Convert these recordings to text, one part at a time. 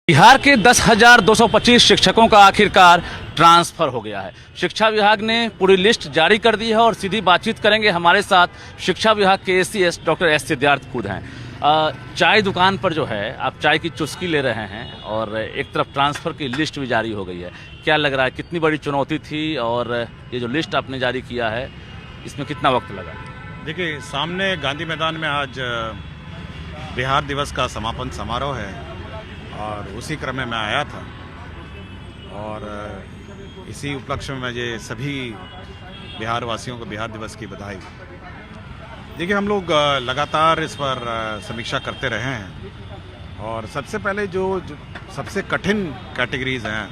बिहार के 10,225 शिक्षकों का आखिरकार ट्रांसफर हो गया है। शिक्षा विभाग ने पूरी लिस्ट जारी कर दी है और सीधी बातचीत करेंगे हमारे साथ शिक्षा विभाग के एसीएस डॉक्टर एस सिद्धार्थ खुद हैं। चाय दुकान पर जो है आप चाय की चुस्की ले रहे हैं और एक तरफ ट्रांसफ़र की लिस्ट भी जारी हो गई है। क्या लग रहा है, कितनी बड़ी चुनौती थी और ये जो लिस्ट आपने जारी किया है इसमें कितना वक्त लगा? देखिए, सामने गांधी मैदान में आज बिहार दिवस का समापन समारोह है और उसी क्रम में मैं आया था और इसी उपलक्ष्य में मुझे सभी बिहार वासियों को बिहार दिवस की बधाई। देखिए, हम लोग लगातार इस पर समीक्षा करते रहे हैं और सबसे पहले जो सबसे कठिन कैटेगरीज हैं,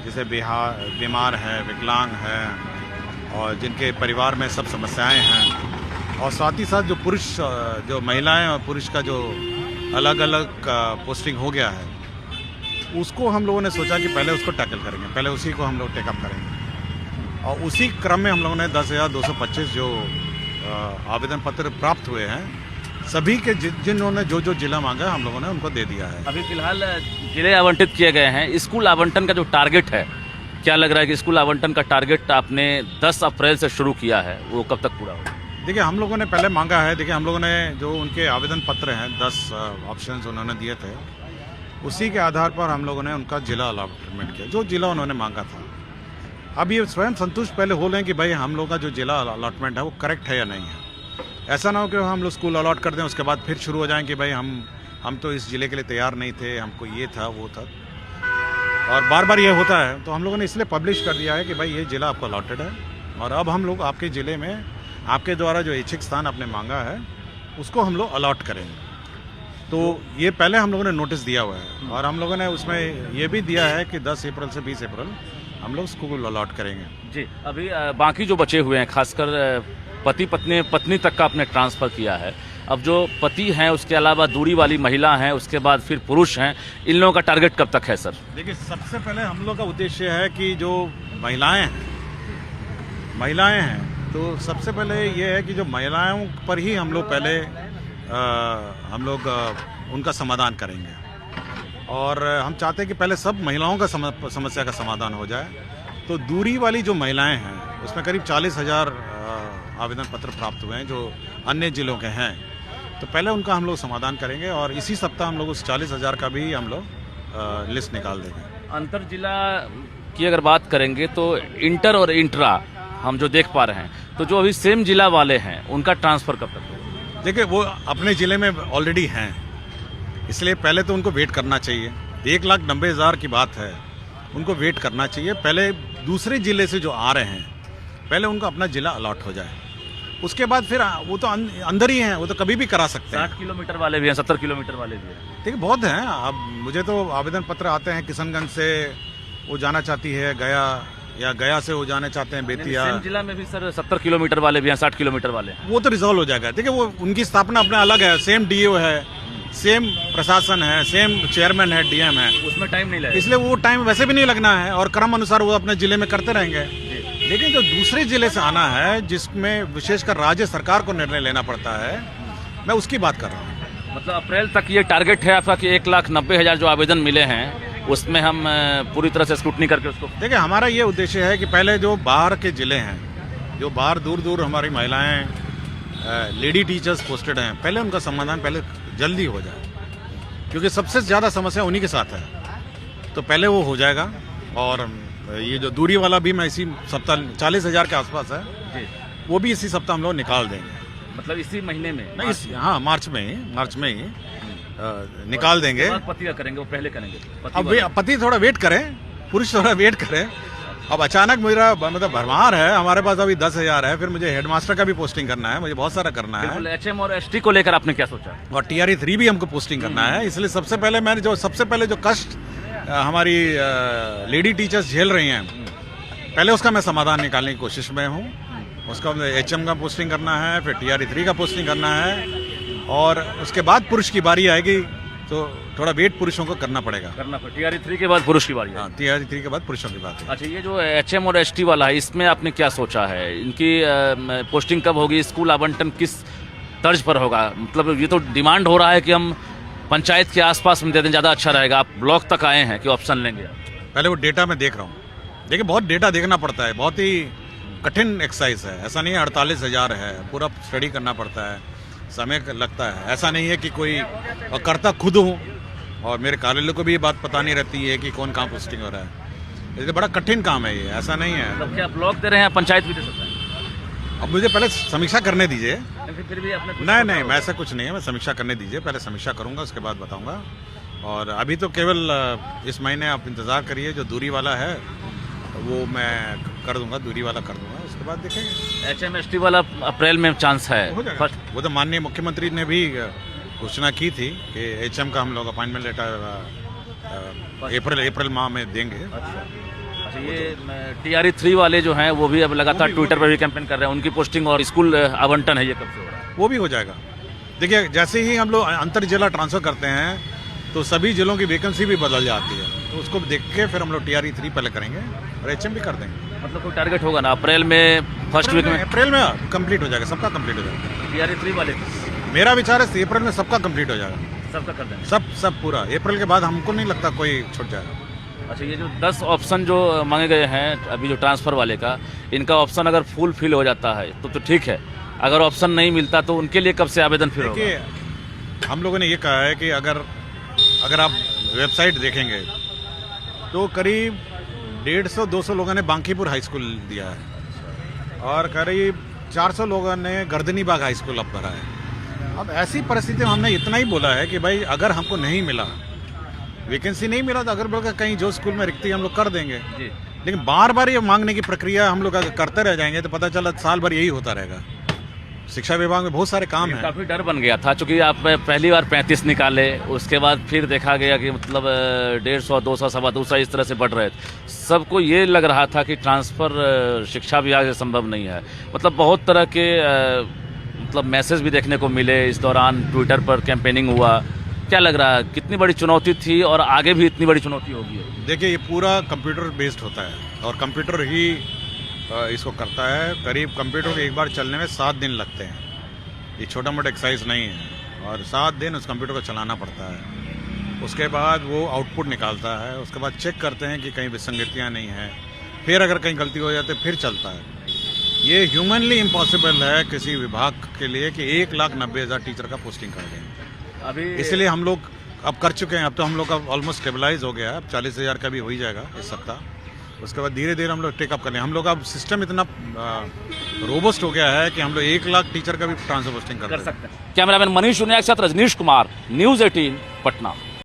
जैसे बीमार है, विकलांग हैं और जिनके परिवार में सब समस्याएं हैं, और साथ ही साथ जो पुरुष, जो महिलाएं और पुरुष का जो अलग अलग पोस्टिंग हो गया है, उसको हम लोगों ने सोचा कि पहले उसको टैकल करेंगे, पहले उसी को हम लोग टेकअप करेंगे। और उसी क्रम में हम लोगों ने 10,225 जो आवेदन पत्र प्राप्त हुए हैं, सभी के जिन्होंने जो जिला मांगा हम लोगों ने उनको दे दिया है। अभी फिलहाल जिले आवंटित किए गए हैं। स्कूल आवंटन का जो टारगेट है, क्या लग रहा है कि स्कूल आवंटन का टारगेट आपने 10 अप्रैल से शुरू किया है, वो कब तक पूरा होगा? देखिए, हम लोगों ने पहले मांगा है। देखिए, हम लोगों ने जो उनके आवेदन पत्र हैं, 10 ऑप्शंस उन्होंने दिए थे, उसी के आधार पर हम लोगों ने उनका जिला अलॉटमेंट किया, जो जिला उन्होंने मांगा था। अब ये स्वयं संतुष्ट पहले हो लें कि भाई हम लोग का जो जिला अलॉटमेंट है वो करेक्ट है या नहीं है। ऐसा ना हो कि हम लोग स्कूल अलॉट कर दें, उसके बाद फिर शुरू हो जाएं कि भाई हम तो इस जिले के लिए तैयार नहीं थे, हमको ये था वो था, और बार बार ये होता है। तो हम लोगों ने इसलिए पब्लिश कर दिया है कि भाई ये जिला आपको अलॉटेड है और अब हम लोग आपके ज़िले में आपके द्वारा जो इच्छित स्थान आपने मांगा है उसको हम लोग अलॉट करेंगे। तो ये पहले हम लोगों ने नोटिस दिया हुआ है और हम लोगों ने उसमें ये भी दिया है कि 10 अप्रैल से 20 अप्रैल हम लोग स्कूल अलॉट करेंगे। जी, अभी बाकी जो बचे हुए हैं, खासकर पति पत्नी तक का आपने ट्रांसफ़र किया है। अब जो पति हैं, उसके अलावा दूरी वाली महिला हैं, उसके बाद फिर पुरुष हैं, इन लोगों का टारगेट कब तक है सर? देखिए, सबसे पहले हम लोग का उद्देश्य है कि जो महिलाएं हैं तो सबसे पहले ये है कि जो महिलाओं पर ही हम लोग पहले उनका समाधान करेंगे और हम चाहते हैं कि पहले सब महिलाओं का समस्या का समाधान हो जाए। तो दूरी वाली जो महिलाएं हैं उसमें करीब 40,000 आवेदन पत्र प्राप्त हुए हैं जो अन्य जिलों के हैं, तो पहले उनका हम लोग समाधान करेंगे और इसी सप्ताह हम लोग उस 40,000 का भी हम लोग लिस्ट निकाल देंगे। अंतर जिला की अगर बात करेंगे तो इंटर और इंट्रा हम जो देख पा रहे हैं, तो जो अभी सेम जिला वाले हैं उनका ट्रांसफ़र कब तक होगा? देखिए, वो अपने ज़िले में ऑलरेडी हैं, इसलिए पहले तो उनको वेट करना चाहिए। 1,90,000 की बात है, उनको वेट करना चाहिए। पहले दूसरे ज़िले से जो आ रहे हैं, पहले उनको अपना ज़िला अलॉट हो जाए, उसके बाद फिर वो तो अंदर ही हैं, वो तो कभी भी करा सकते हैं। 60 किलोमीटर वाले भी हैं, 70 किलोमीटर वाले भी हैं। देखिए, बहुत हैं। अब मुझे तो आवेदन पत्र आते हैं, किशनगंज से वो जाना चाहती है गया, या गया से वो जाने चाहते हैं बेतिया। सेम जिला में भी सर 70 किलोमीटर वाले भी हैं, 60 किलोमीटर वाले हैं। वो तो रिजॉल्व हो जाएगा। देखिए, वो उनकी स्थापना अपना अलग है, सेम डीओ है, सेम प्रशासन है, सेम चेयरमैन है, डीएम है, उसमें टाइम नहीं लगेगा, इसलिए वो टाइम वैसे भी नहीं लगना है और क्रम अनुसार वो अपने जिले में करते रहेंगे। लेकिन जो दूसरे जिले से आना है, जिसमें विशेषकर राज्य सरकार को निर्णय लेना पड़ता है, मैं उसकी बात कर रहा हूँ। मतलब अप्रैल तक ये टारगेट है आपका कि 1,90,000 जो आवेदन मिले हैं उसमें हम पूरी तरह से स्क्रूटनी करके उसको। देखिए, हमारा ये उद्देश्य है कि पहले जो बाहर के ज़िले हैं, जो बाहर दूर दूर हमारी महिलाएं लेडी टीचर्स पोस्टेड हैं, पहले उनका समाधान पहले जल्दी हो जाए, क्योंकि सबसे ज़्यादा समस्या उन्हीं के साथ है। तो पहले वो हो जाएगा और ये जो दूरी वाला भी मैं इसी सप्ताह 40,000 के आसपास है, वो भी इसी सप्ताह हम लोग निकाल देंगे। मतलब इसी महीने में? नहीं, हाँ, मार्च में ही निकाल देंगे। पति का करेंगे, वो पहले करेंगे? अब पति थोड़ा वेट करें, पुरुष थोड़ा वेट करें। अब अचानक मेरा मतलब भरमार है, हमारे पास अभी 10,000 है, फिर मुझे हेडमास्टर का भी पोस्टिंग करना है, मुझे बहुत सारा करना है। एचएम और एसटी को लेकर आपने क्या सोचा? और टीआरई 3 भी हमको पोस्टिंग करना है, इसलिए सबसे पहले जो कष्ट हमारी लेडी टीचर्स झेल रही हैं, पहले उसका मैं समाधान निकालने की कोशिश में हूँ। उसका एचएम का पोस्टिंग करना है, फिर टीआरई 3 का पोस्टिंग करना है और उसके बाद पुरुष की बारी आएगी, तो थोड़ा वेट पुरुषों को करना पड़ेगा। टीआरई 3 के बाद पुरुष की बारी? हाँ, टीआरई 3 के बाद पुरुषों की बात है। अच्छा, ये जो एचएम और एसटी वाला है, इसमें आपने क्या सोचा है? इनकी पोस्टिंग कब होगी? स्कूल आवंटन किस तर्ज पर होगा? मतलब ये तो डिमांड हो रहा है कि हम पंचायत के आसपास में दे दें, ज़्यादा अच्छा रहेगा। आप ब्लॉक तक आए हैं कि ऑप्शन लेंगे आप? पहले वो डेटा मैं देख रहा हूँ। देखिए बहुत डेटा देखना पड़ता है, बहुत ही कठिन एक्सरसाइज है। ऐसा नहीं है 48,000 है, पूरा स्टडी करना पड़ता है, समय लगता है। ऐसा नहीं है कि कोई और करता खुद हूँ और मेरे कार्यालय को भी ये बात पता नहीं रहती है कि कौन कहाँ पोस्टिंग हो रहा है। इसलिए बड़ा कठिन काम है ये, ऐसा नहीं है। मतलब क्या ब्लॉक दे रहे हैं, पंचायत भी दे सकते हैं? अब मुझे पहले समीक्षा करने दीजिए। फिर भी आपने कुछ नहीं मैं ऐसा कुछ नहीं है, मैं समीक्षा करने दीजिए, पहले समीक्षा करूंगा उसके बाद बताऊंगा। और अभी तो केवल इस महीने आप इंतज़ार करिए, जो दूरी वाला है वो मैं कर दूंगा, दूरी वाला कर दूंगा, उसके बाद देखेंगे। HMST वाला अप्रैल में चांस है? हो जाएगा। वो तो माननीय मुख्यमंत्री ने भी घोषणा की थी कि HM का हम लोग अपॉइंटमेंट लेटर अप्रैल माह में देंगे। अच्छा, ये TRE 3 वाले जो हैं वो भी अब लगातार ट्विटर पर भी कैंपेन कर रहे हैं, उनकी पोस्टिंग और स्कूल आवंटन है, ये कब से हो रहा है? वो भी हो जाएगा। देखिए जैसे ही हम लोग अंतर जिला ट्रांसफर करते हैं तो सभी जिलों की वैकेंसी भी बदल जाती है, तो उसको देख के फिर हम लोग TRE 3 पहले करेंगे और HM भी कर देंगे। मतलब कोई टारगेट होगा ना अप्रैल में, फर्स्ट वीक में? अप्रैल में कंप्लीट हो जाएगा, सबका कंप्लीट हो जाएगा। TRE 3 वाले मेरा विचार है अप्रैल में सबका कंप्लीट हो जाएगा, सबका कर देंगे। सब पूरा। अप्रैल के बाद हमको नहीं लगता कोई छूट जाएगा। अच्छा, ये जो 10 ऑप्शन जो मांगे गए हैं अभी जो ट्रांसफ़र वाले का, इनका ऑप्शन अगर फुल फिल हो जाता है तो ठीक है, अगर ऑप्शन नहीं मिलता तो उनके लिए कब से आवेदन फिर होगा? देखिए हम लोगों ने ये कहा है कि अगर आप वेबसाइट देखेंगे तो करीब 150-200 लोगों ने बांकीपुर हाई स्कूल दिया है और करीब 400 लोगों ने गर्दनी बाग हाई स्कूल अब भरा है। अब ऐसी परिस्थिति में हमने इतना ही बोला है कि भाई अगर हमको नहीं मिला, वैकेंसी नहीं मिला, तो अगर बोल कहीं जो स्कूल में रिक्ति हम लोग कर देंगे जी। लेकिन बार बार ये मांगने की प्रक्रिया हम लोग अगर करते रह जाएंगे तो पता चला साल भर यही होता रहेगा। शिक्षा विभाग में बहुत सारे काम हैं। काफ़ी डर बन गया था, चूंकि आप पहली बार 35 निकाले, उसके बाद फिर देखा गया कि मतलब 150, 200, 225 इस तरह से बढ़ रहे थे। सबको ये लग रहा था कि ट्रांसफ़र शिक्षा विभाग से संभव नहीं है। मतलब बहुत तरह के मतलब मैसेज भी देखने को मिले इस दौरान, ट्विटर पर कैंपेनिंग हुआ। क्या लग रहा है कितनी बड़ी चुनौती थी और आगे भी इतनी बड़ी चुनौती होगी? देखिए ये पूरा कंप्यूटर बेस्ड होता है और कंप्यूटर ही इसको करता है। करीब कंप्यूटर को एक बार चलने में 7 दिन लगते हैं। ये छोटा मोटा एक्सरसाइज नहीं है और 7 दिन उस कंप्यूटर को चलाना पड़ता है। उसके बाद वो आउटपुट निकालता है, उसके बाद चेक करते हैं कि कहीं विसंगतियाँ नहीं हैं, फिर अगर कहीं गलती हो जाती है फिर चलता है। ये ह्यूमनली इम्पॉसिबल है किसी विभाग के लिए कि 1,90,000 टीचर का पोस्टिंग कर दें अभी। इसलिए हम लोग अब कर चुके हैं। अब तो हम लोग का ऑलमोस्ट स्टेबलाइज हो गया है। अब 40,000 का भी हो ही जाएगा इस सप्ताह। उसके बाद धीरे धीरे हम लोग टेकअप करें। हम लोग अब सिस्टम इतना रोबस्ट हो गया है कि हम लोग 1,00,000 टीचर का भी ट्रांसफर पोस्टिंग कर सकते हैं। कैमरामैन मनीष उनिया के साथ रजनीश कुमार, न्यूज़ 18 पटना।